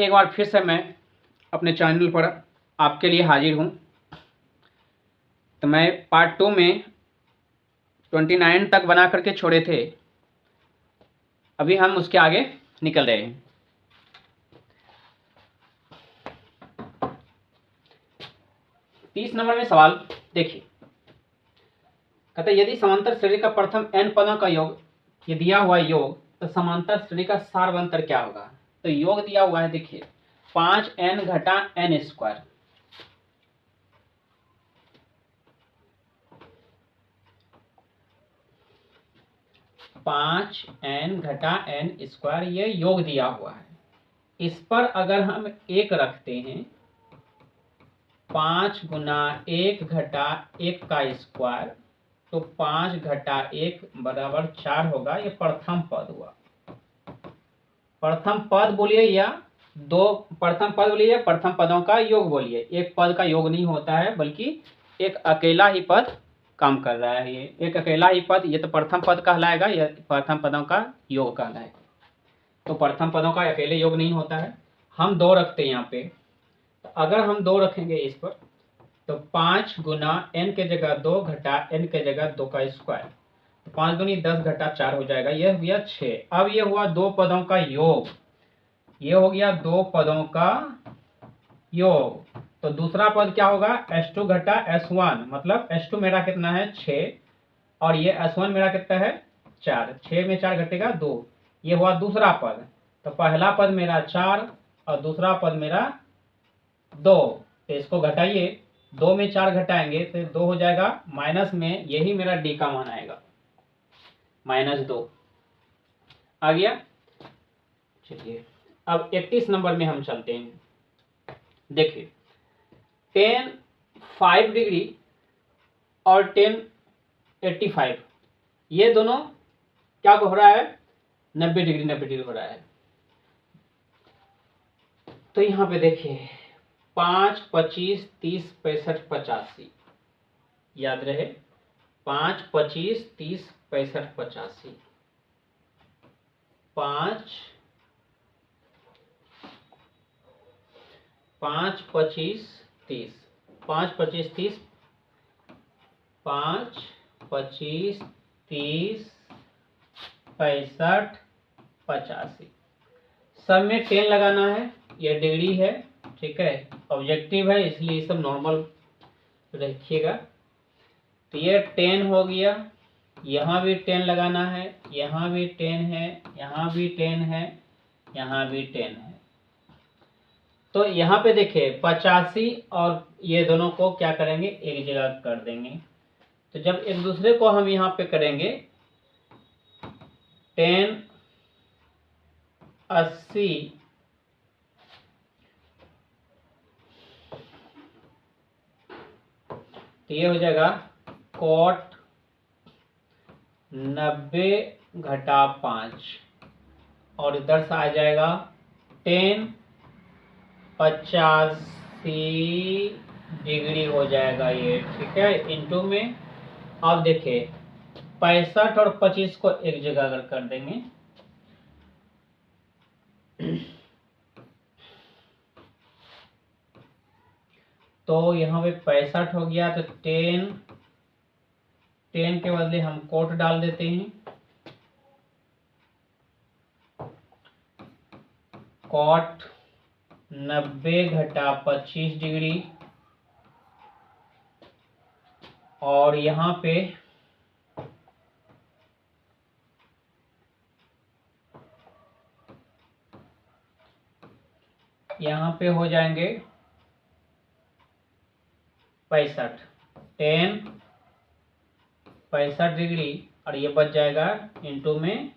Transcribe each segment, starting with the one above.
एक बार फिर से मैं अपने चैनल पर आपके लिए हाजिर हूँ। तो मैं पार्ट 2 में 29 तक बना करके छोड़े थे, अभी हम उसके आगे निकल रहे हैं। तीस नंबर में सवाल देखिए, कहते यदि समांतर श्रेणी का प्रथम n पदों का योग, ये दिया हुआ योग, तो समांतर श्रेणी का सारवंतर क्या होगा। तो योग दिया हुआ है, देखिए 5n घटा n स्क्वायर, पाँच एन घटा एन स्क्वायर, ये योग दिया हुआ है। इस पर अगर हम एक रखते हैं, 5 गुना 1 घटा 1 का स्क्वायर, तो 5 घटा 1 बराबर 4 होगा। ये प्रथम पद हुआ। प्रथम पद बोलिए या दो, प्रथम पद बोलिए या प्रथम पदों का योग बोलिए। एक पद का योग नहीं होता है, बल्कि एक अकेला ही पद काम कर रहा है। ये एक अकेला ही पद, ये तो प्रथम पद कहलाएगा, यह प्रथम पदों का योग कहलाएगा। तो प्रथम पदों का अकेले योग नहीं होता है। हम दो रखते हैं यहाँ पे, तो अगर हम दो रखेंगे इस पर, तो 5 गुना n के जगह 2 घटा n के जगह 2 का स्क्वायर, तो 5 दूनी 10 घटा 4 हो जाएगा। यह हो गया 6। अब ये हुआ दो पदों का योग, ये हो गया दो पदों का योग। तो दूसरा पद क्या होगा, s2 घटा s1, मतलब s2 मेरा कितना है 6, और ये s1 मेरा कितना है 4। 6 में 4 घटेगा 2, ये हुआ दूसरा पद। तो पहला पद मेरा 4 और दूसरा पद मेरा 2, तो इसको घटाइए, 2 में 4 घटाएंगे तो 2 हो जाएगा, माइनस में यही मेरा डी का मान आएगा, -2 आ गया। चलिए अब 31 नंबर में हम चलते हैं। देखिए tan 5 डिग्री और tan 85, ये दोनों क्या हो रहा है, 90 डिग्री 90 डिग्री हो रहा है। तो यहाँ पे देखिए 5, 25, 30, 65, 85, याद रहे 5, 25, 30, 65, 85, 5, 25, 30, 5, 25, 30, 5, 25, 30, 65, 85, सब में 10 लगाना है। यह डिग्री है, ठीक है, ऑब्जेक्टिव है, इसलिए सब नॉर्मल रखिएगा। तो ये 10 हो गया, यहाँ भी 10 लगाना है, यहाँ भी 10 है, यहाँ भी 10 है, यहाँ भी 10 है। तो यहाँ पे देखिए 85 और ये दोनों को क्या करेंगे, एक जगह कर देंगे। तो जब एक दूसरे को हम यहाँ पे करेंगे 10, 80, तो ये हो जाएगा cot 90 घटा 5, और इधर से आ जाएगा 10, 85 डिग्री हो जाएगा ये, ठीक है, इंटू में। अब देखिए 65 और 25 को एक जगह अगर कर देंगे, तो यहाँ पे 65 हो गया, तो 10 के बदले हम कोट डाल देते हैं, कॉट 90 घटा 25 डिग्री, और यहाँ पे हो जाएंगे 65, 10, 65 डिग्री, और ये बच जाएगा इंटू में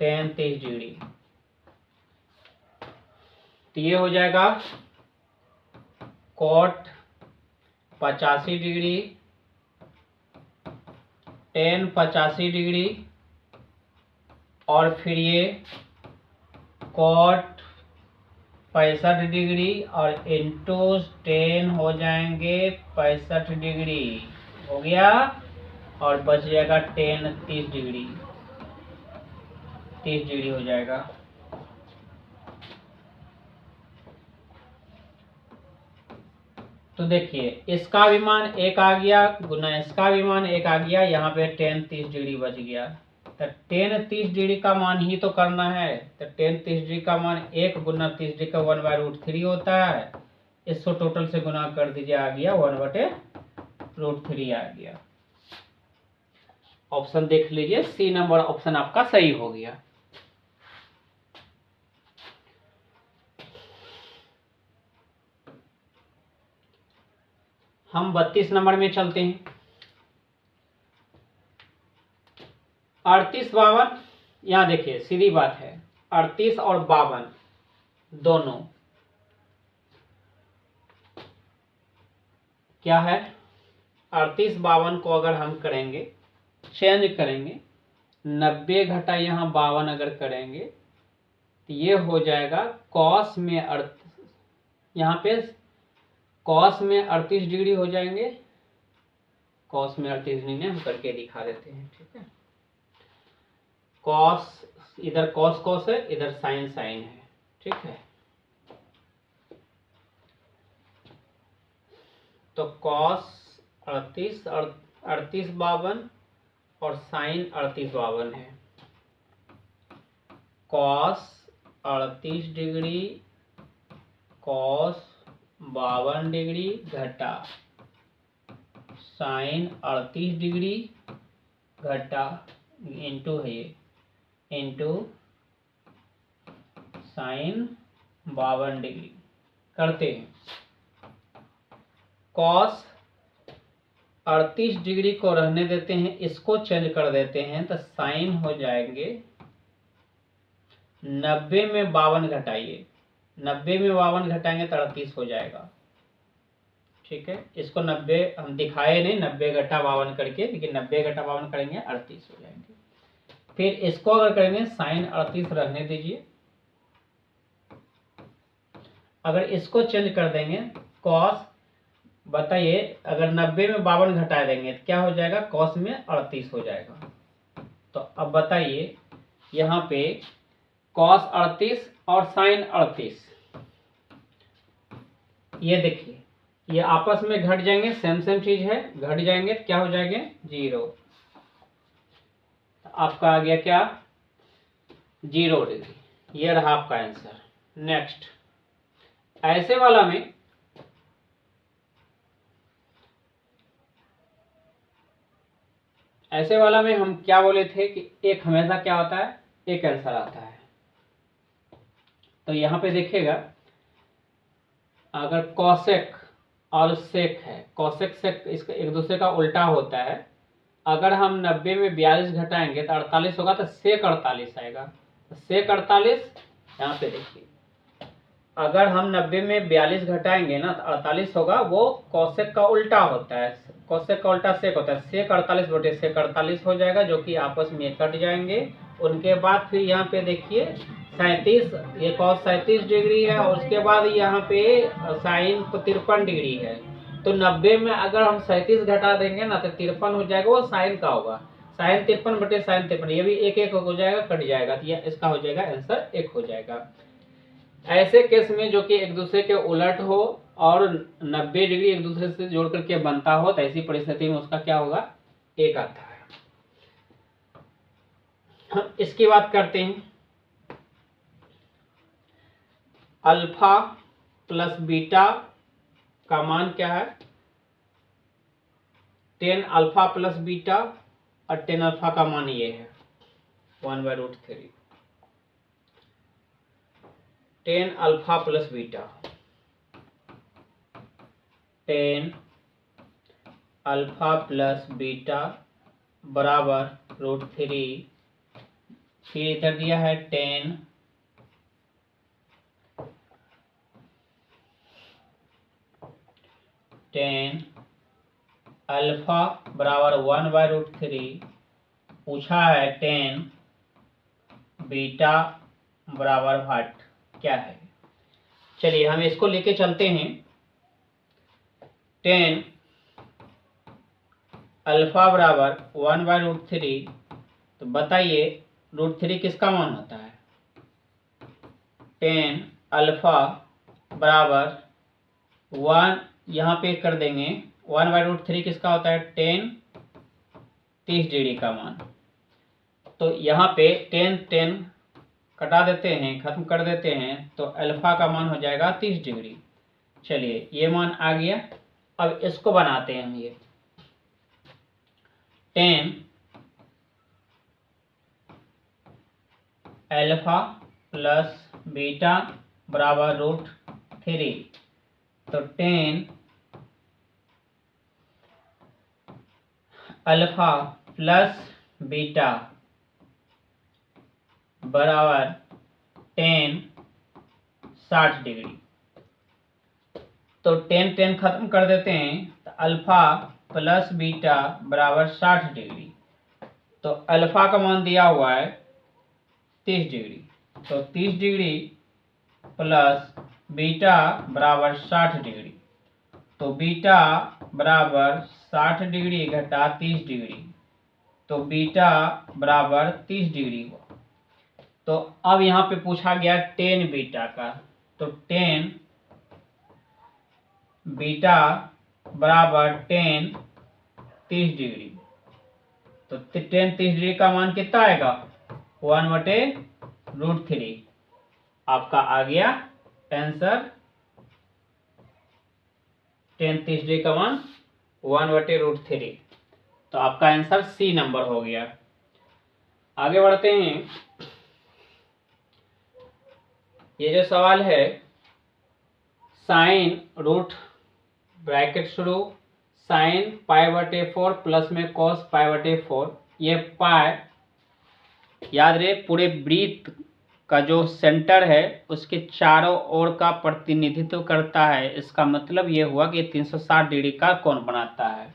10, 30 डिग्री। तो ये हो जाएगा कॉट 85 डिग्री, 10, 85 डिग्री, और फिर ये कॉट 65 डिग्री, और इंटू 10 हो जाएंगे 65 डिग्री, हो गया, और बच जाएगा 10, 30 डिग्री, 30 डिग्री हो जाएगा। तो देखिए इसका भी मान 1 आ गया गुना इसका भी मान 1 आ गया, यहाँ पे tan 30 डिग्री बच गया। तो tan 30 डिग्री का मान ही तो करना है, तो tan 30 डिग्री का मान 1 गुना 30 डिग्री का 1/√3 होता है। इसको टोटल से गुना कर दीजिए, आ गया 1/√3 आ गया। ऑप्शन देख लीजिए, सी नंबर ऑप्शन आपका सही हो गया। हम 32 नंबर में चलते हैं। 38 52, यहाँ देखिए सीधी बात है, 38 और 52 दोनों क्या है, 38 52 को अगर हम करेंगे चेंज करेंगे, 90 घटा यहाँ 52 अगर करेंगे तो ये हो जाएगा कॉस में यहाँ पे कॉस में 38 डिग्री हो जाएंगे। कॉस में 38 डिग्री हम करके दिखा देते हैं, ठीक है। कॉस, इधर कॉस कॉस है, इधर साइन साइन है, ठीक है। तो कॉस 38 और 38 52 और साइन 38 52 है। कॉस 38 डिग्री कॉस 52 डिग्री घटा साइन 38 डिग्री घटा इंटू है ये इंटू साइन 52 डिग्री करते हैं। कॉस 38 डिग्री को रहने देते हैं, इसको चेंज कर देते हैं तो साइन हो जाएंगे 90 में 52 घटाइए, 90 में 52 घटाएंगे तो 38 हो जाएगा, ठीक है। इसको 90 हम दिखाए नहीं 90 घटा 52 करके, लेकिन 90 घटा 52 करेंगे 38 हो जाएंगे। फिर इसको अगर करेंगे साइन 38 रहने दीजिए, अगर इसको चेंज कर देंगे कॉस, बताइए अगर 90 में 52 घटा देंगे तो क्या हो जाएगा, कॉस में 38 हो जाएगा। तो अब बताइए यहाँ पे कॉस 38 और साइन 38, ये देखिए ये आपस में घट जाएंगे, सेम सेम चीज है, घट जाएंगे तो क्या हो जाएंगे 0। आपका आ गया क्या 0 डिग्री, ये रहा आपका आंसर। नेक्स्ट ऐसे वाला में हम क्या बोले थे कि एक हमेशा क्या होता है, एक आंसर आता है। तो यहाँ पे देखिएगा अगर कॉसेक और सेक है, कॉसेक सेक इसका एक दूसरे का उल्टा होता है। अगर हम 90 में 42 घटाएंगे तो 48 होगा, तो सेक 48 आएगा। तो सेक 48 यहाँ पे देखिए, अगर हम 90 में 42 घटाएंगे ना तो 48 होगा, वो कॉसेक का उल्टा होता है, कॉसेक का उल्टा सेक होता है। सेक 48 बटे सेक 48 हो जाएगा, जो कि आपस में कट जाएंगे। उनके बाद फिर यहाँ पे देखिए 37, ये कॉस 37 डिग्री है, और उसके बाद यहाँ पे साइन 53 डिग्री है। तो 90 में अगर हम 37 घटा देंगे ना तो 53 हो जाएगा, वो साइन का होगा। साइन 53 बटे साइन 53, ये भी एक एक हो जाएगा, कट जाएगा, तो ये इसका हो जाएगा आंसर 1 हो जाएगा। ऐसे केस में जो कि एक दूसरे के उलट हो और 90 डिग्री एक दूसरे से जोड़ करके बनता हो, तो ऐसी परिस्थिति में उसका क्या होगा 1 आता है। हम इसकी बात करते हैं, अल्फा प्लस बीटा का मान क्या है, tan अल्फा प्लस बीटा, और tan अल्फा का मान ये है 1/√3। tan alpha plus beta, tan alpha plus beta बराबर √3। फिर इधर दिया है tan अल्फा बराबर 1/√3, पूछा है tan बीटा बराबर व्हाट क्या है। चलिए हम इसको लेके चलते हैं। tan अल्फा बराबर 1/√3, तो बताइए √3 किसका मान होता है, tan अल्फा बराबर 1 यहाँ पे कर देंगे 1/√3 किसका होता है 10 30 डिग्री का मान। तो यहाँ पे 10 कटा देते हैं, खत्म कर देते हैं, तो अल्फा का मान हो जाएगा 30 डिग्री। चलिए ये मान आ गया। अब इसको बनाते हैं हम, ये 10 अल्फा प्लस बीटा बराबर √3। तो 10 अल्फा प्लस बीटा बराबर 10 60 डिग्री। तो 10 खत्म कर देते हैं, तो अल्फा प्लस बीटा बराबर 60 डिग्री। तो अल्फा का मान दिया हुआ है 30 डिग्री, तो 30 डिग्री प्लस बीटा बराबर 60 डिग्री। तो बीटा बराबर 60 डिग्री घटा 30 डिग्री, तो बीटा बराबर 30 डिग्री हुआ। तो अब यहाँ पे पूछा गया 10 बीटा का, तो 10 बीटा बराबर 10 30 डिग्री। तो 10 30 डिग्री का मान कितना आएगा 1/√3। आपका आ गया आंसर 10 30 डिग्री का मान 1/√3। तो आपका आंसर सी नंबर हो गया। आगे बढ़ते हैं। ये जो सवाल है साइन रूट ब्रैकेट शुरू साइन π/4 प्लस में cos π/4, ये पाई याद रहे पूरे वृत्त का जो सेंटर है उसके चारों ओर का प्रतिनिधित्व करता है। इसका मतलब ये हुआ कि 360 डिग्री का कोण बनाता है।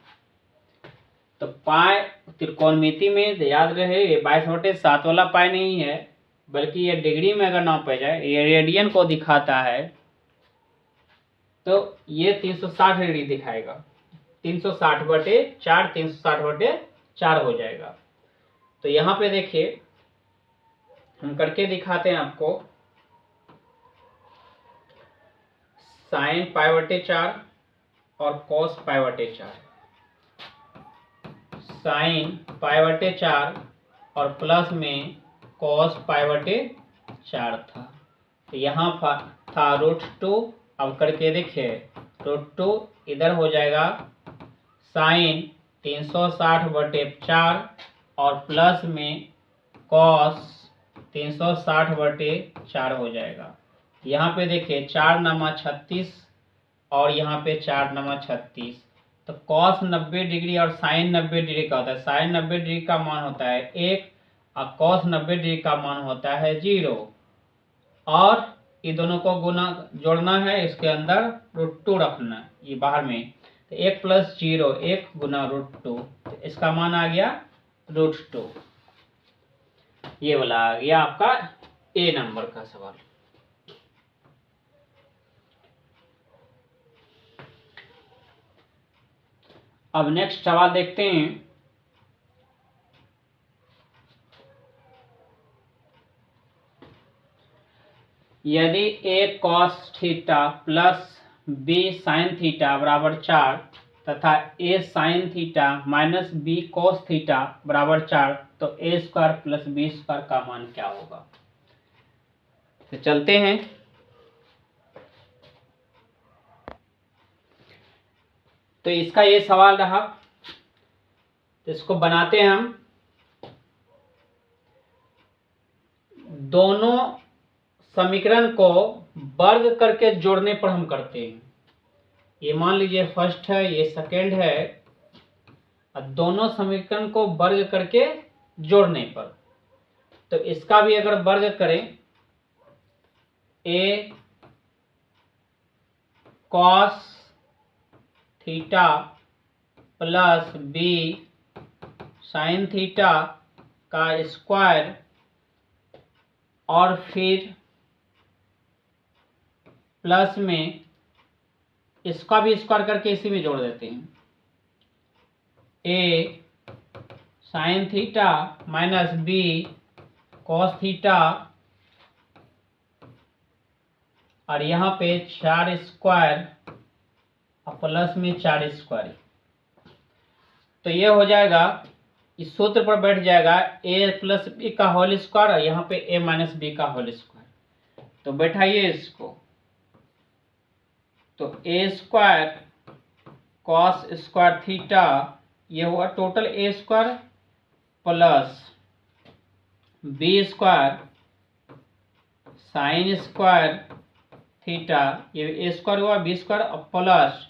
तो पाई त्रिकोणमिति में याद रहे ये 22/7 वाला पाई नहीं है, बल्कि ये डिग्री में अगर नाप जाए ये रेडियन को दिखाता है। तो ये 360 डिग्री दिखाएगा, 360/4 360/4 हो जाएगा। तो यहाँ पे देखिए हम करके दिखाते हैं आपको। साइन π/4 और cos π/4, साइन π/4 और प्लस में cos π/4 था। तो यहाँ था √2। अब करके देखिए √2 इधर हो जाएगा साइन 360/4 और प्लस में cos 360/4 हो जाएगा। यहाँ पे देखिए 4 नमा 36 और यहाँ पे 4 नमा 36। तो cos 90 डिग्री और साइन 90 डिग्री का होता है। साइन 90 डिग्री का मान होता है 1 और cos 90 डिग्री का मान होता है 0। और ये दोनों को गुना जोड़ना है, इसके अंदर √2 रखना ये बाहर में। तो 1 + 0 1 गुना √2, तो इसका मान आ गया √2। ये वाला आ गया आपका ए नंबर का सवाल। अब नेक्स्ट सवाल देखते हैं। यदि a cos theta plus b sin theta बराबर 4 तथा a sin theta minus b cos theta बराबर 4, तो a² प्लस b² का मान क्या होगा। तो चलते हैं। तो इसका ये सवाल रहा, तो इसको बनाते हैं हम। दोनों समीकरण को वर्ग करके जोड़ने पर हम करते हैं। ये मान लीजिए फर्स्ट है, ये सेकंड है, और दोनों समीकरण को वर्ग करके जोड़ने पर। तो इसका भी अगर वर्ग करें a cos theta plus b sin theta का स्क्वायर और फिर प्लस में इसका भी स्क्वायर करके इसी में जोड़ देते हैं। a sin theta minus b cos theta, और यहाँ पे 4² और प्लस में 4 स्क्वायर। तो ये हो जाएगा, इस सूत्र पर बैठ जाएगा a प्लस बी का होल स्क्वायर और यहाँ पे a माइनस बी का होल स्क्वायर। तो बैठाइए इसको, तो a square cos square theta, ये हुआ total a square plus B square sine square theta, ये a स्क्वायर हुआ बी स्क्वायर प्लस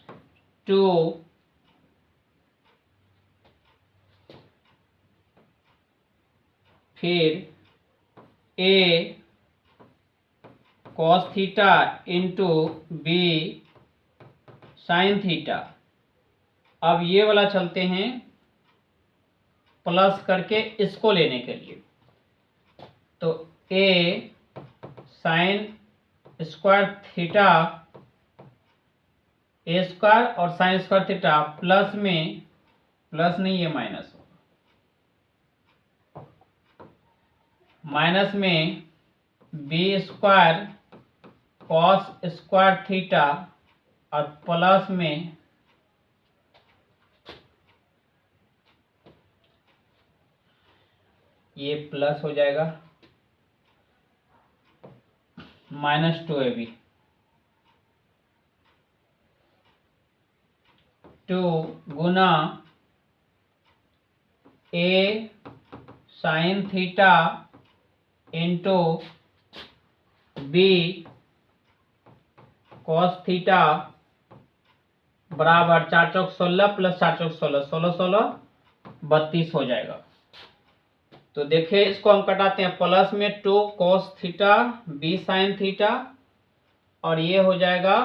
2 फिर a cos theta into B sine theta. अब ये वाला चलते हैं प्लस करके इसको लेने के लिए, तो a sine square theta a square और साइन स्क्वायर थीटा प्लस में, प्लस नहीं ये माइनस होगा, माइनस में B square cos square theta और प्लस में ये प्लस हो जाएगा -2ab 2 गुना a sine theta into B cos theta बराबर 4 चौक 16 प्लस 4 चौक 16, 16 16 32 हो जाएगा। तो देखिए इसको हम कटाते हैं, प्लस में 2 cos theta B sine theta और ये हो जाएगा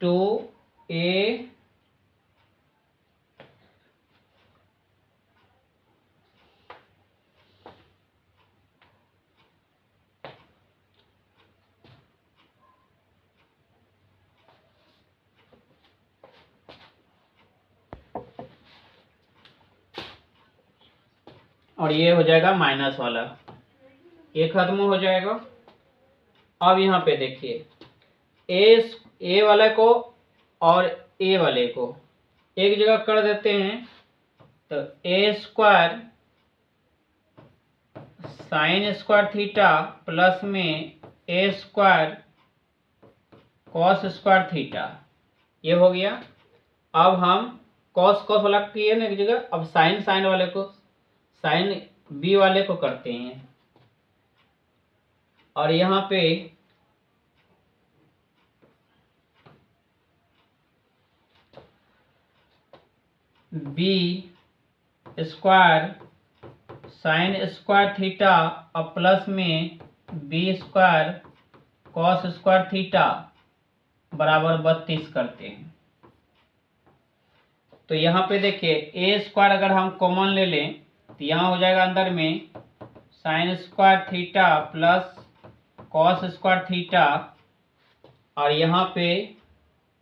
2a और ये हो जाएगा माइनस वाला, ये खत्म हो जाएगा। अब यहाँ पे देखिए ए वाले को और ए वाले को एक जगह कर देते हैं, तो a square sine square theta plus में a square cos square theta, ये हो गया। अब हम कॉस कॉस वाला किए ना एक जगह, अब साइन साइन वाले को, साइन बी वाले को करते हैं और यहाँ पे B square sine square theta और प्लस में B square cos square theta बराबर 32 करते हैं। तो यहाँ पे देखिए ए स्क्वायर अगर हम कॉमन ले लें तो यहाँ हो जाएगा अंदर में sign square theta plus cos square theta और यहाँ पे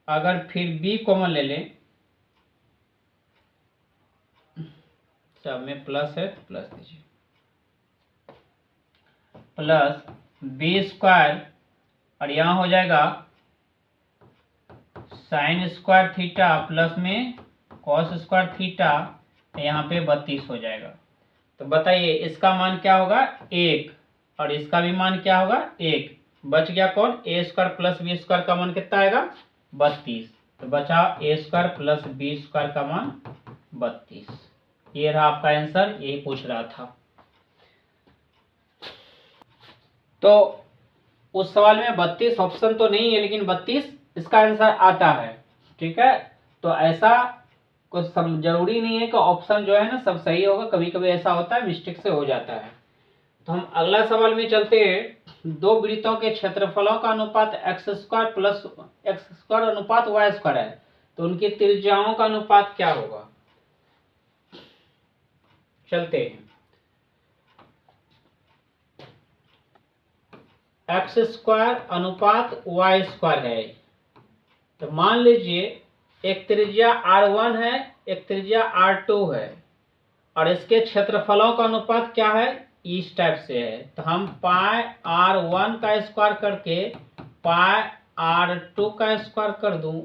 अगर फिर बी कॉमन ले लें, सब में प्लस है तो प्लस दीजिए, प्लस बी स्क्वायर और यहाँ हो जाएगा साइन स्क्वायर थीटा प्लस में कॉस स्क्वायर थीटा, यहाँ पे 32 हो जाएगा। तो बताइए इसका मान क्या होगा 1 और इसका भी मान क्या होगा 1, बच गया कौन a square plus B square का मान कितना आएगा 32, तो बचा a square plus B square का मान 32। ये रहा आपका आंसर, यही पूछ रहा था। तो उस सवाल में 32 ऑप्शन तो नहीं है लेकिन 32 इसका आंसर आता है, ठीक है। तो ऐसा कुछ सब जरूरी नहीं है कि ऑप्शन जो है ना सब सही होगा, कभी कभी ऐसा होता है मिस्टेक से हो जाता है। तो हम अगला सवाल में चलते हैं। दो वृत्तों के क्षेत्रफलों का अनुपात x square plus x square अनुपात y स्क्वायर है, तो उनकी त्रिज्याओं का अनुपात क्या होगा। चलते हैं, x स्क्वायर अनुपात y स्क्वायर है। तो मान लीजिए एक त्रिज्या r1 है, एक त्रिज्या r2 है और इसके क्षेत्रफलों का अनुपात क्या है इस टाइप से है। तो हम पाई r1 का स्क्वायर करके पाई r2 का स्क्वायर कर दूं,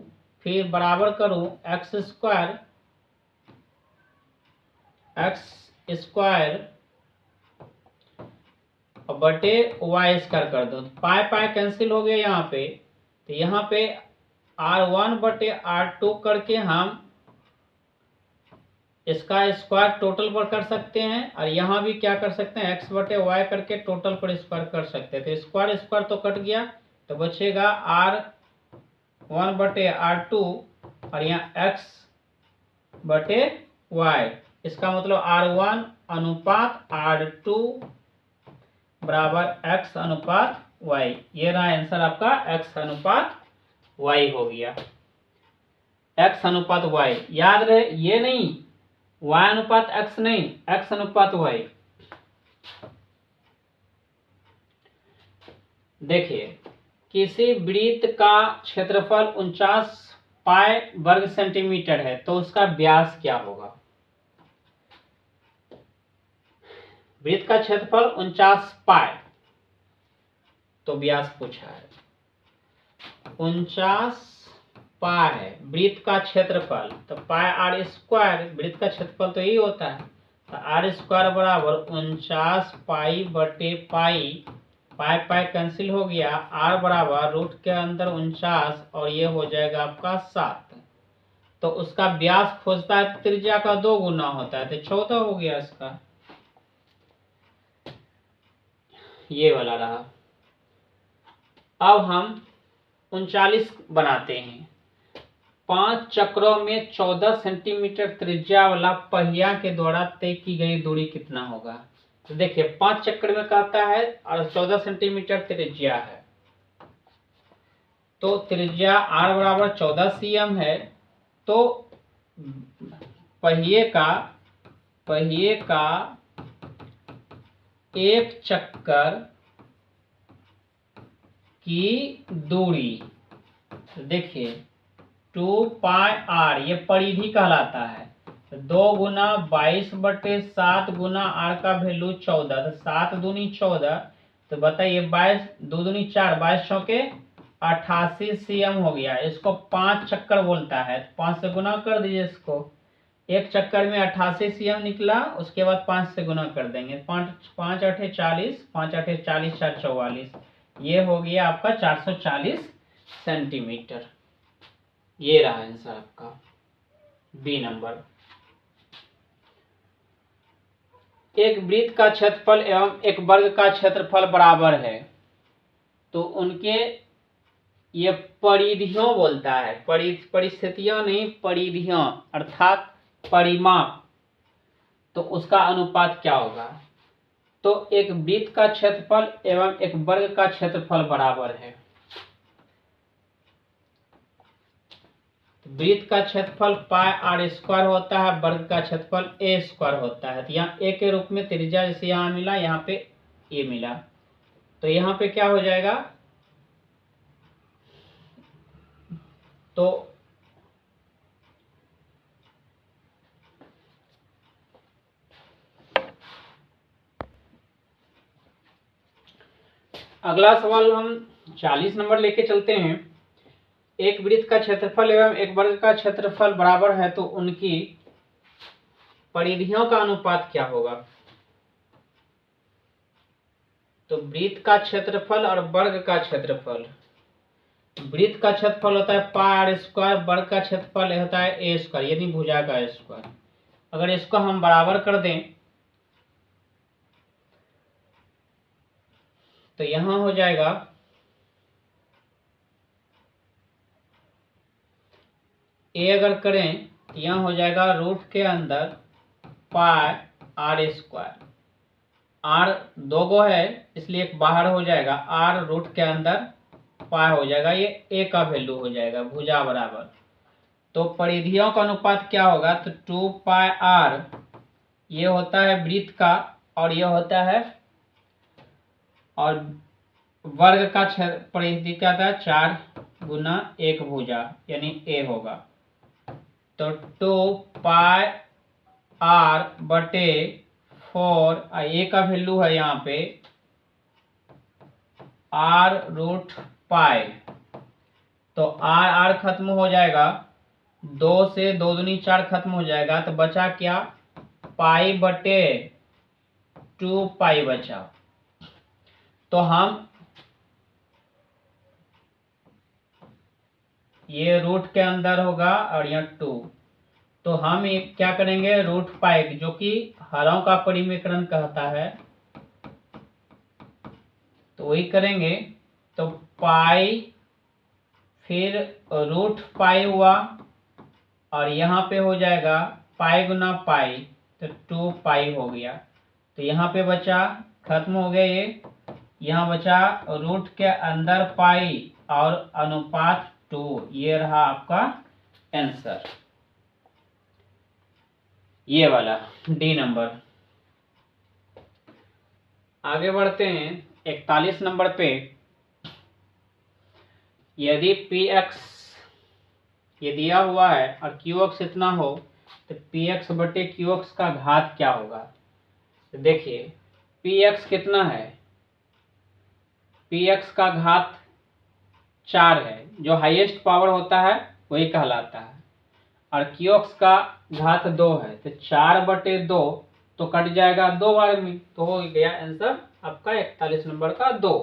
फिर बराबर करूं एक्स स्क्वायर और बटे वाई स्क्वायर कर दो। पाई पाई कैंसिल हो गया यहाँ पे, तो यहाँ पे R1 बटे R2 करके हम इसका स्क्वायर टोटल पर कर सकते हैं, और यहाँ भी क्या कर सकते हैं, x बटे वाई करके टोटल पर स्क्वायर कर सकते हैं। तो स्क्वायर स्क्वायर तो कट गया, तो बचेगा R1 बटे R2 और यहाँ x बटे y। इसका मतलब R1 अनुपात R2 बराबर x अनुपात y। ये रहा आंसर आपका, x अनुपात y हो गया। x अनुपात y याद रहे, ये नहीं y अनुपात x नहीं, x अनुपात y। देखिए, किसी वृत्त का क्षेत्रफल 49 पाई वर्ग सेंटीमीटर है, तो उसका व्यास क्या होगा। वृत्त का क्षेत्रफल 49 पाई, तो व्यास पूछा है। 49 पाई है वृत्त का क्षेत्रफल, तो पाई आर स्क्वायर, वृत्त का क्षेत्रफल तो यही होता है, तो आर स्क्वायर बराबर 49 पाई बटे पाई, पाई पाई कैंसिल हो गया, आर बराबर रूट के अंदर 49 और ये हो जाएगा आपका 7। तो उसका व्यास खोजता है, त्रिज्या का 2 गुना होता है, तो 14 हो गया इसका, ये वाला रहा। अब हम 39 बनाते हैं। 5 चक्रों में 14 सेंटीमीटर त्रिज्या वाला पहिया के द्वारा तय की गई दूरी कितना होगा। तो देखिए 5 चक्कर में कहता है और 14 सेंटीमीटर त्रिज्या है, तो त्रिज्या r बराबर 14 cm है, तो पहिए का एक चक्कर की दूरी, देखिए 2 पाई r, ये परिधि कहलाता है। 2 गुना 22 बटे 7 गुना r का वैल्यू 14, तो 7 दूनी 14, तो बताइए 22 2 दूनी 4, 22 चौके 88 cm हो गया। इसको 5 चक्कर बोलता है, 5 से गुना कर दीजिए इसको, एक चक्कर में 88 cm निकला, उसके बाद 5 से गुना कर देंगे, 5 8 40, 5 8 40 4 44, ये हो गया आपका 440 सेंटीमीटर। ये रहा आंसर आपका बी नंबर। एक वृत्त का क्षेत्रफल एवं एक वर्ग का क्षेत्रफल बराबर है, तो उनके ये परिधियों बोलता है, परिस्थितियों नहीं, परिधियों अर्थात परिमाप, तो उसका अनुपात क्या होगा। तो एक वृत्त का क्षेत्रफल एवं एक वर्ग का क्षेत्रफल बराबर है। वृत्त का क्षेत्रफल पाई आर स्क्वायर होता है, वर्ग का क्षेत्रफल ए स्क्वायर होता है। तो यहाँ ए के रूप में त्रिज्या जैसे यहाँ मिला, यहाँ पे ए मिला, तो यहाँ पे क्या हो जाएगा, तो अगला सवाल हम 40 नंबर लेके चलते हैं। एक वृत्त का क्षेत्रफल एवं एक वर्ग का क्षेत्रफल बराबर है, तो उनकी परिधियों का अनुपात क्या होगा। तो वृत्त का क्षेत्रफल और वर्ग का क्षेत्रफल, वृत्त का क्षेत्रफल होता है पाई आर स्क्वायर, वर्ग का क्षेत्रफल होता है ए स्क्वायर, यानी भुजा का स्क्वायर। अगर इसको हम बराबर कर दें, तो यहां हो जाएगा ए, अगर करें यहां हो जाएगा रूट के अंदर पाई आर स्क्वायर, आर 2 गो है इसलिए एक बाहर हो जाएगा, आर रूट के अंदर पाई हो जाएगा, ये ए का वैल्यू हो जाएगा भुजा बराबर। तो परिधियों का अनुपात क्या होगा, तो 2 पाई आर, ये होता है वृत्त का, और ये होता है, और वर्ग का परिधि क्या था 4 गुना 1 भुजा, यानी ए होगा। तो 2 पाई आर बटे 4, ए का वैल्यू है यहाँ पे आर रूट पाई, तो आर आर खत्म हो जाएगा, 2 से 2 दूनी 4 खत्म हो जाएगा, तो बचा क्या, पाई बटे 2 पाई बचा। तो हम ये रूट के अंदर होगा और यहाँ 2, तो हम क्या करेंगे, रूट पाई जो कि हरों का परिमीकरण कहता है, तो वही करेंगे। तो पाई फिर रूट पाई हुआ और यहाँ पे हो जाएगा पाई गुना पाई, तो 2 पाई हो गया। तो यहाँ पे बचा, खत्म हो गया ये, यहाँ बचा रूट के अंदर पाई और अनुपात 2। ये रहा आपका आंसर, ये वाला डी नंबर। आगे बढ़ते हैं 41 नंबर पे। यदि पी एक्स ये दिया हुआ है और क्यू एक्स इतना हो, तो पी एक्स बटे क्यू एक्स का घात क्या होगा। तो देखिए पी एक्स कितना है, पी एक्स का घात 4 है, जो हाईएस्ट पावर होता है वही कहलाता है, और क्यू एक्स का घात 2 है, तो 4 बटे 2 तो कट जाएगा 2 बार में, तो हो गया आंसर आपका 41 नंबर का 2।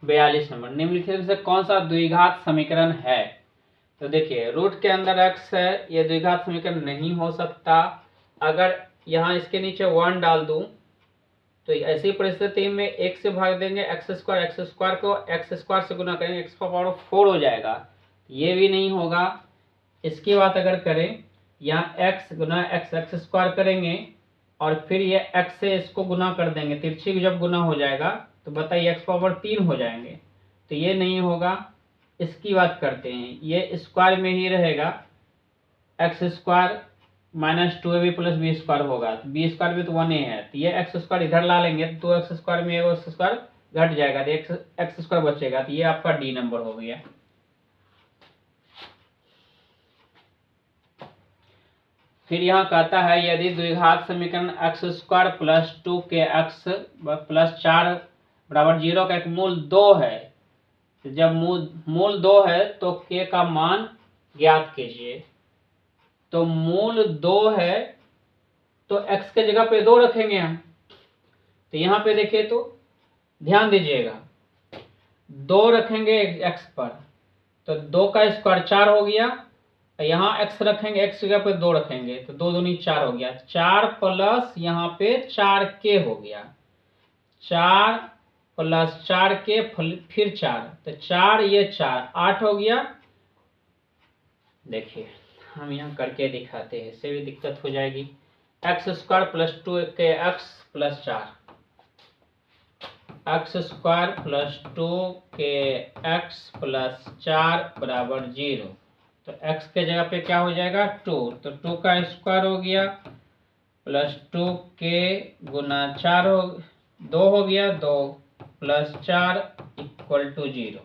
42 नंबर, निम्नलिखित में से कौन सा द्विघात समीकरण है। तो देखिए रूट के अंदर x है, ये द्विघात समीकरण नहीं हो सकता। अगर यहाँ इसके नीचे 1 डाल दूं तो ऐसी परिस्थिति में 1 से भाग देंगे, x स्क्वायर को x स्क्वायर से गुना करेंगे, x का पावर 4 हो जाएगा, ये भी नहीं होगा। इसकी बात अगर करें, यहाँ x गुना x स्क्वायर करेंगे और फिर ये x से इसको गुना कर देंगे, तिरछी जब गुना हो जाएगा तो बताइए x पावर 3 हो जाएंगे, तो ये नहीं होगा। इसकी बात करते हैं, ये स्क्वायर में ही रहेगा, X square minus 2ab plus B square होगा, तो बी स्क्वायर भी तो 1a है, तो ये एक्स स्क्वायर इधर ला लेंगे तो एक्स स्क्वायर में एक्स स्क्वायर घट जाएगा, तो एक्स स्क्वायर बचेगा, तो ये आपका डी नंबर हो गया। फिर यहाँ कहता है यदि द्विघात समीकरण x square plus 2kx plus 4 बराबर 0 का एक मूल 2 है, तो जब मूल 2 है तो k का मान ज्ञात कीजिए। तो मूल 2 है तो x के जगह पे 2 रखेंगे हम, तो यहाँ पे देखिए तो ध्यान दीजिएगा 2 रखेंगे x पर, तो 2 का स्क्वायर 4 हो गया, यहाँ x रखेंगे, x जगह पे 2 रखेंगे तो 2 दूनी 4 हो गया, 4 प्लस यहाँ पे 4k हो गया, 4 प्लस 4k फिर 4, तो 4 ये 4 8 हो गया। देखिए हम यहाँ करके दिखाते हैं, इससे भी दिक्कत हो जाएगी। X square plus 2kx plus 4, x square plus 2kx plus 4 बराबर 0, तो x के जगह पे क्या हो जाएगा 2, तो 2 का स्क्वायर हो गया प्लस 2k गुना 4 हो 2 हो गया, 2 प्लस 4 इक्वल टू 0,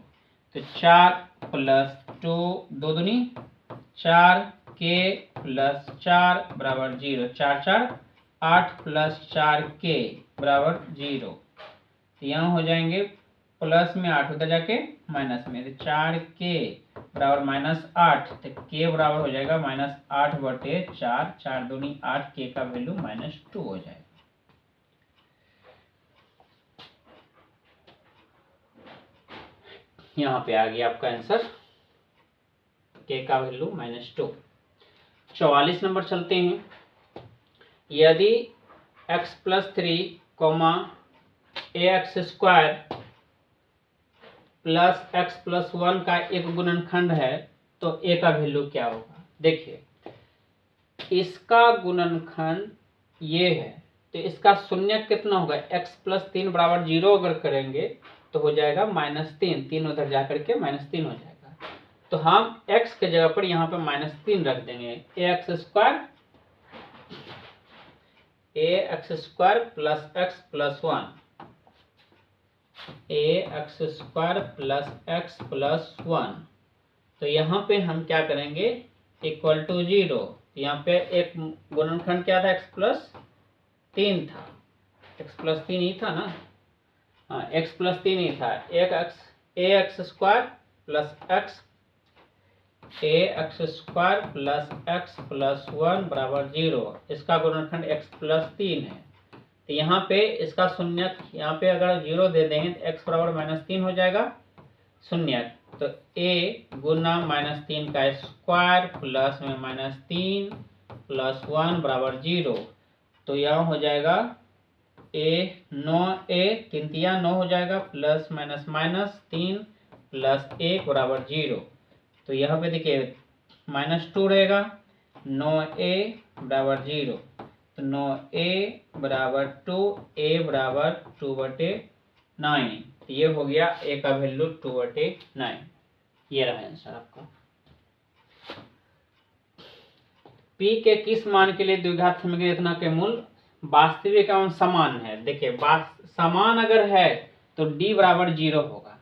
तो 4 प्लस 2 2 दूनी 4k प्लस 4 बराबर 0, 4 4 8 प्लस 4k बराबर 0, तो यहाँ हो जाएंगे प्लस में 8 उधर जाके माइनस में, तो 4k बराबर -8, तो k बराबर हो जाएगा -8 बटे 4, 4 दूनी 8, k का वैल्यू -2 हो जाएगा। यहाँ पे आ गया आपका आंसर, k का वैल्यू -2। 44 नंबर चलते हैं। यदि x plus 3 ax square plus x plus 1 का एक गुणनखंड है तो a का वैल्यू क्या होगा। देखिए इसका गुणनखंड ये है, तो इसका शून्य कितना होगा, x प्लस 3 बराबर 0 अगर करेंगे तो हो जाएगा -3, 3 उधर जाकर के -3 हो जाएगा, तो हम x के जगह पर यहाँ पे -3 रख देंगे। ax square plus x plus 1, ax square plus x plus 1, तो यहाँ पे हम क्या करेंगे इक्वल टू 0, यहाँ पे एक गुणनखंड क्या था, x प्लस 3 था, x प्लस 3 ही था ना, हाँ x प्लस 3 ही था, एक x a x square plus x a x square plus x plus 1 बराबर 0। इसका गुणनखंड x प्लस 3 है। तो यहाँ पे इसका शून्यक, यहाँ पे अगर 0 दे देंगे तो x बराबर -3 हो जाएगा शून्यक। तो a गुना -3 का स्क्वायर प्लस में -3 प्लस 1 बराबर 0। तो यहाँ हो जाएगा a 9a 3 तिया 9 हो जाएगा प्लस माइनस माइनस 3 प्लस 1 बराबर 0। तो यहाँ पे देखिए -2 रहेगा, 9a बराबर 0। तो 9a बराबर 2, a बराबर 2/9। तो ये हो गया a का वैल्यू 2/9। ये रहा आंसर आपका। p के किस मान के लिए द्विघात समीकरण इतना के मूल वास्तविक एवं समान है? देखिए समान अगर है तो d बराबर 0 होगा।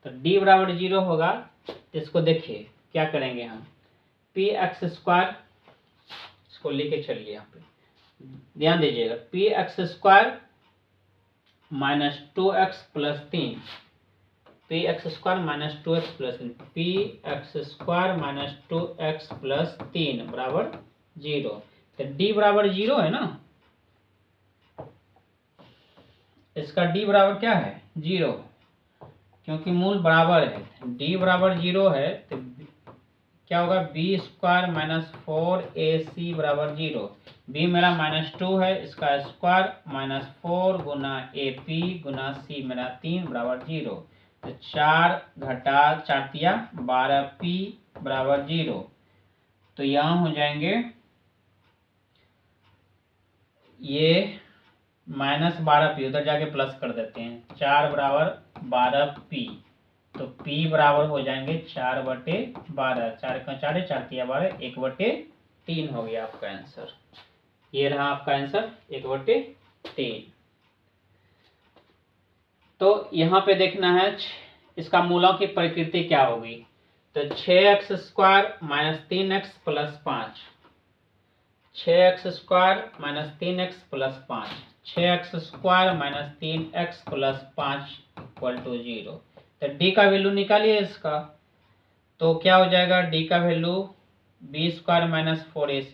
तो d बराबर 0 होगा तो इसको देखिए क्या करेंगे हम, पी एक्स स्क्वायर, इसको लेके चलिए यहाँ पे ध्यान दीजिएगा, P x square minus 2x plus 3, P x square minus 2x plus 3, P x square minus 2x plus 3 बराबर 0। तो d बराबर 0 है ना, इसका d बराबर क्या है 0, क्योंकि मूल बराबर है। d बराबर 0 है तो क्या होगा, बी स्क्वायर माइनस 4ac बराबर 0। b मेरा -2 है, इसका स्क्वायर -4 गुना AP गुना c मेरा 3 बराबर 0। तो 4 घटा 4 तिया 12p बराबर 0। तो यहाँ हो जाएंगे ये -12p, उधर जाके प्लस कर देते हैं, 4 बराबर 12p। तो p बराबर हो जाएंगे 4/12, 4 का 4 है, 4 तिया 12, 1/3 हो गया आपका आंसर। ये रहा आपका आंसर 1/3। तो यहाँ पे देखना है इसका मूलों की प्रकृति क्या होगी। तो 6x square minus 3x plus 5, 6x square minus 3x plus 5, 6x square minus 3x plus 5 equal to 0। तो d का वैल्यू निकालिए इसका। तो क्या हो जाएगा, d का value B square minus 4ac,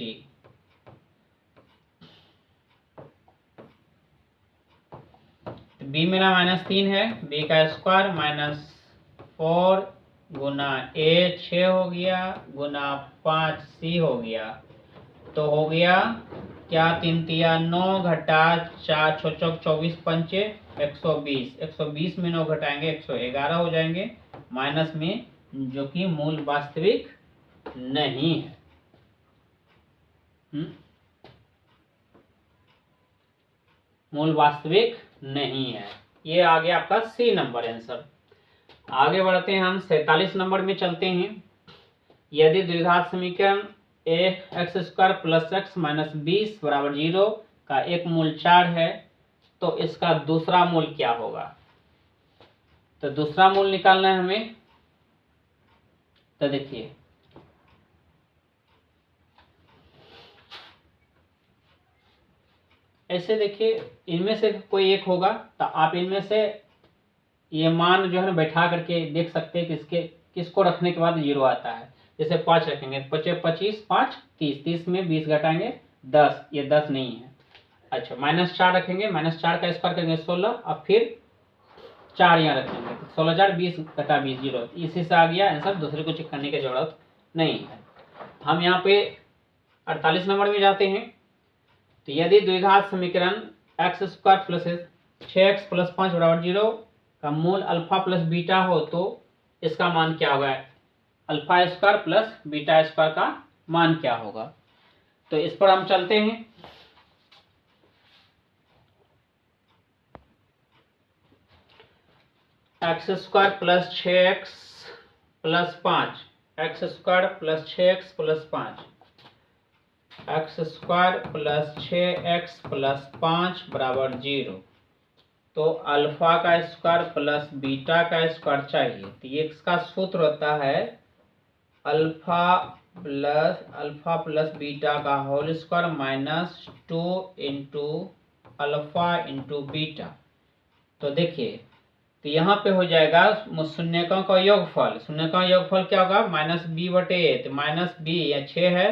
b मेरा -3 है, b का स्क्वायर -4 गुना a 6 हो गया गुना 5c हो गया। तो हो गया क्या, 3 तिया 9 घटा 4 6 24 पंचे 120, 120 में 9 घटाएंगे 111 हो जाएंगे, माइनस में, जो कि मूल वास्तविक नहीं है। मूल वास्तविक नहीं है। ये आ गया आपका सी नंबर आंसर। आगे बढ़ते हैं हम 47 नंबर में चलते हैं। यदि द्विघात समीकरण a x square plus x minus 20 बराबर 0 का एक मूल 4 है तो इसका दूसरा मूल क्या होगा? तो दूसरा मूल निकालना है हमें। तो देखिए ऐसे, देखिए इनमें से कोई एक होगा तो आप इनमें से ये मान जो है ना बैठा करके देख सकते हैं कि इसके किसको रखने के बाद 0 आता है। जैसे 5 रखेंगे, 25 5 30, 30 में 20 घटाएंगे 10, ये 10 नहीं है। अच्छा, -4 रखेंगे, -4 का स्क्वायर करेंगे 16, और फिर 4 यहाँ रखेंगे, 16 20 घटा 20 0। इसी से आ गया आंसर, दूसरे को चेक करने की जरूरत नहीं है। हम यहाँ पे 48 नंबर में जाते हैं। तो यदि द्विघात समीकरण x square plus 6x plus 5 बराबर 0 का मूल अल्फा प्लस बीटा हो तो इसका मान क्या होगा? Alpha square plus beta square का मान क्या होगा? तो इस पर हम चलते हैं। X square plus 6x plus 5, X square plus 6x plus 5, X square plus 6x plus 5 बराबर 0। तो अल्फा का स्क्वायर प्लस बीटा का स्क्वायर चाहिए। तो ये इसका सूत्र होता है अल्फा प्लस बीटा का whole square minus 2 into alpha into beta. तो देखिए, तो तो यहाँ पे हो जाएगा शून्यकों का योगफल। शून्यकों का योगफल क्या होगा? -b/a। तो -b या 6 है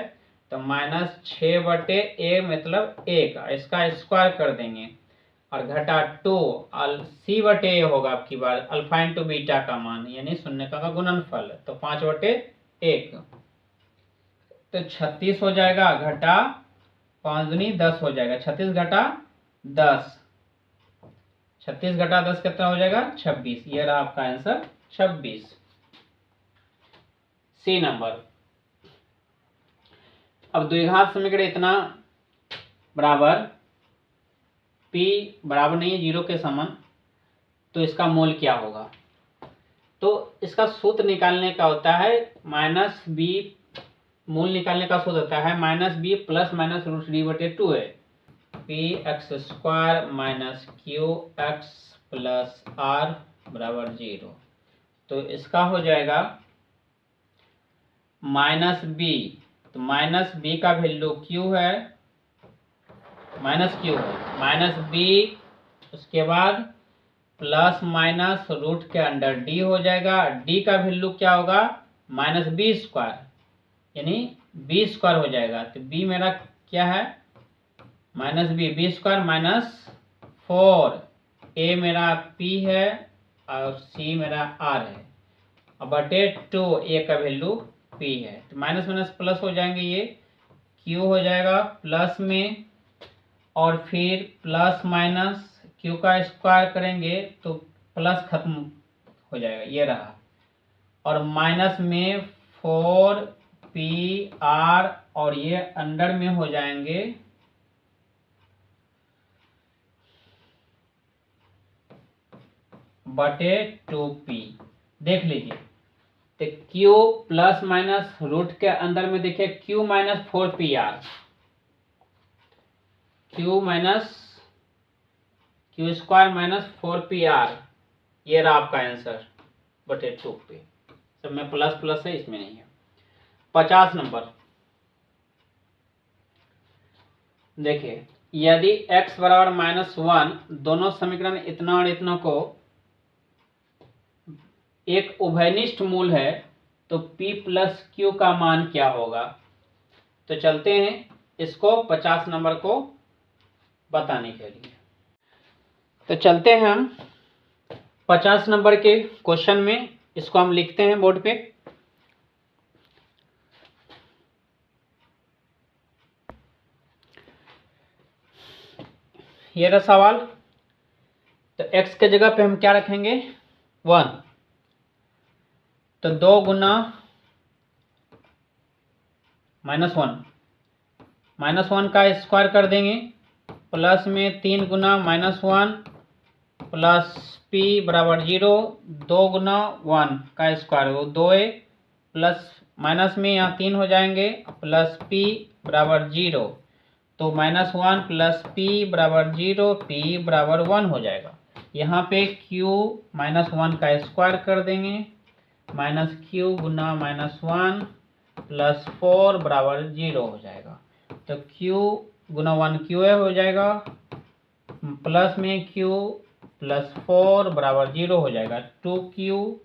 तो -6/a मतलब 1, इसका स्क्वायर कर देंगे और घटा 2 c/a होगा आपकी बार, अल्फा इंटू बीटा का मान यानी शून्यकों का गुणनफल, तो 5/1 तो 36 हो जाएगा, घटा 5 दूनी 10 हो जाएगा, 36 घटा 10, 36 घटा 10 कितना हो जाएगा? 26। ये रहा आपका आंसर 26। सी नंबर। अब द्विघात समीकरण इतना बराबर p बराबर नहीं है 0 के समान, तो इसका मूल क्या होगा? तो इसका सूत्र निकालने का होता है -b, मूल निकालने का सूत्र होता है -b प्लस माइनस √d/2 है, px² minus qx plus r बराबर 0। तो इसका हो जाएगा -b, तो -b का वैल्यू q है, -b, उसके बाद प्लस माइनस रूट के अंडर d हो जाएगा, d का वैल्यू क्या होगा? -b² यानी b² हो जाएगा। तो b मेरा क्या है? -b² माइनस 4, a मेरा p है और c मेरा r है, और बटे 2 a का वैल्यू p है। तो माइनस माइनस प्लस हो जाएंगे, ये q हो जाएगा प्लस में, और फिर प्लस माइनस q का स्क्वायर करेंगे तो प्लस खत्म हो जाएगा, ये रहा, और माइनस में 4pr और ये अंडर में हो जाएंगे बटे 2p। देख लीजिए, तो q प्लस माइनस रूट के अंदर में देखिए q minus 4pr, q square minus 4pr, ये रहा आपका आंसर बटे 2p। सब में प्लस प्लस है, इसमें नहीं है। 50 नंबर देखिए, यदि x बराबर -1 दोनों समीकरण इतना और इतना को एक उभयनिष्ठ मूल है तो p प्लस q का मान क्या होगा? तो चलते हैं इसको 50 नंबर को बताने के लिए। तो चलते हैं हम 50 नंबर के क्वेश्चन में, इसको हम लिखते हैं बोर्ड पे। ये रहा सवाल। तो x के जगह पे हम क्या रखेंगे? 1, तो 2 गुना -1 का स्क्वायर कर देंगे, प्लस में 3 गुना -1 प्लस p बराबर 0, 2 गुना 1 का स्क्वायर वो 2a, प्लस माइनस में यहाँ 3 हो जाएंगे, प्लस p बराबर 0, तो -1 प्लस p बराबर 0, p बराबर 1 हो जाएगा। यहाँ पे q -1 का स्क्वायर कर देंगे, -q गुना -1 प्लस 4 बराबर 0 हो जाएगा। तो q गुना 1 qa हो जाएगा, प्लस में q प्लस 4 बराबर 0 हो जाएगा, 2q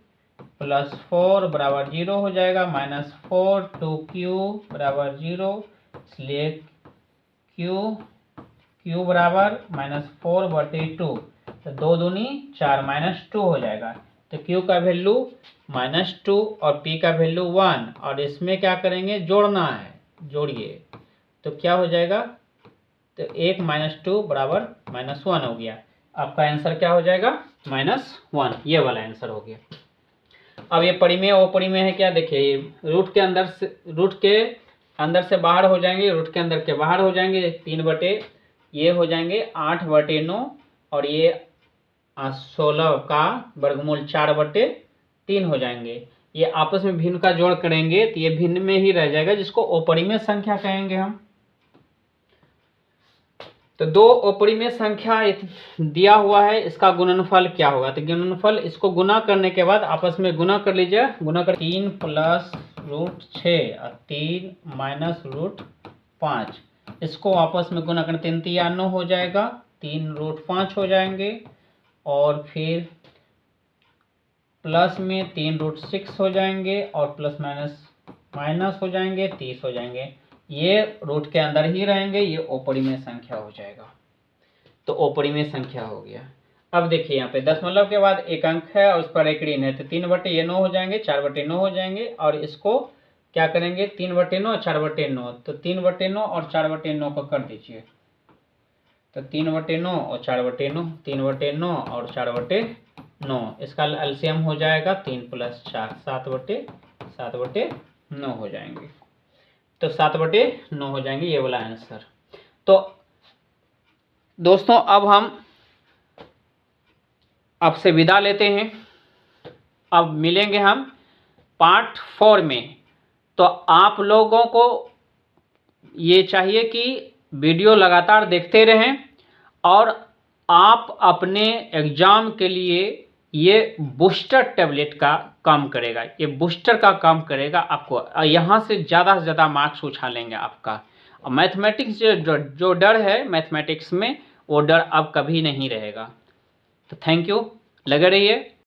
प्लस 4 बराबर 0 हो जाएगा, -4 2q बराबर 0, इसलिए q बराबर -4/2, तो 2 दूनी 4 -2 हो जाएगा। तो q का वैल्यू -2 और p का वैल्यू 1, और इसमें क्या करेंगे? जोड़ना है, जोड़िए, तो क्या हो जाएगा? तो 1 -2 बराबर -1 हो गया। आपका आंसर क्या हो जाएगा? -1, ये वाला आंसर हो गया। अब ये परिमेय अपरिमेय है क्या? देखिए, रूट के अंदर से बाहर हो जाएंगे, रूट के अंदर के बाहर हो जाएंगे, 3 बटे ये हो जाएंगे 8/9, और ये 16 का वर्गमूल 4/3 हो जाएंगे। ये आपस में भिन्न का जोड़ करेंगे तो ये भिन्न में ही रह जाएगा, जिसको अपरिमेय संख्या कहेंगे हम। तो 2 अपरिमेय संख्या दिया हुआ है, इसका गुणनफल क्या होगा? तो गुणनफल, इसको गुना करने के बाद आपस में गुना कर लीजिए, गुना कर 3 प्लस √6 और 3 माइनस √5, इसको आपस में गुना करने 3 3 9 हो जाएगा, 3 √5 हो जाएंगे, और फिर प्लस में 3√6 हो जाएंगे और प्लस माइनस हो जाएंगे, 30 हो जाएंगे। ये रूट के अंदर ही रहेंगे, ये अपरिमेय संख्या हो जाएगा। तो अपरिमेय संख्या हो गया। अब देखिए यहाँ पे दशमलव के बाद एक अंक है और उस पर एक ऋण है, तो 3/9 हो जाएंगे, 4/9 हो जाएंगे। और इसको क्या करेंगे, 3/9 4/9, तो 3/9 और 4/9 को कर दीजिए, तो 3/9 और 4/9, 3/9 और 4/9, इसका एलसीएम हो जाएगा 3 + 4, 7/9 हो जाएंगे। तो 7/9 हो जाएंगे, ये वाला आंसर। तो दोस्तों अब हम आपसे विदा लेते हैं, अब मिलेंगे हम पार्ट 4 में। तो आप लोगों को ये चाहिए कि वीडियो लगातार देखते रहें और आप अपने एग्ज़ाम के लिए ये बूस्टर टैबलेट का काम करेगा, ये बूस्टर का काम करेगा। आपको यहाँ से ज़्यादा मार्क्स उछालेंगे आपका। मैथमेटिक्स जो डर है मैथमेटिक्स में, वो डर अब कभी नहीं रहेगा। तो थैंक यू, लगे रहिए।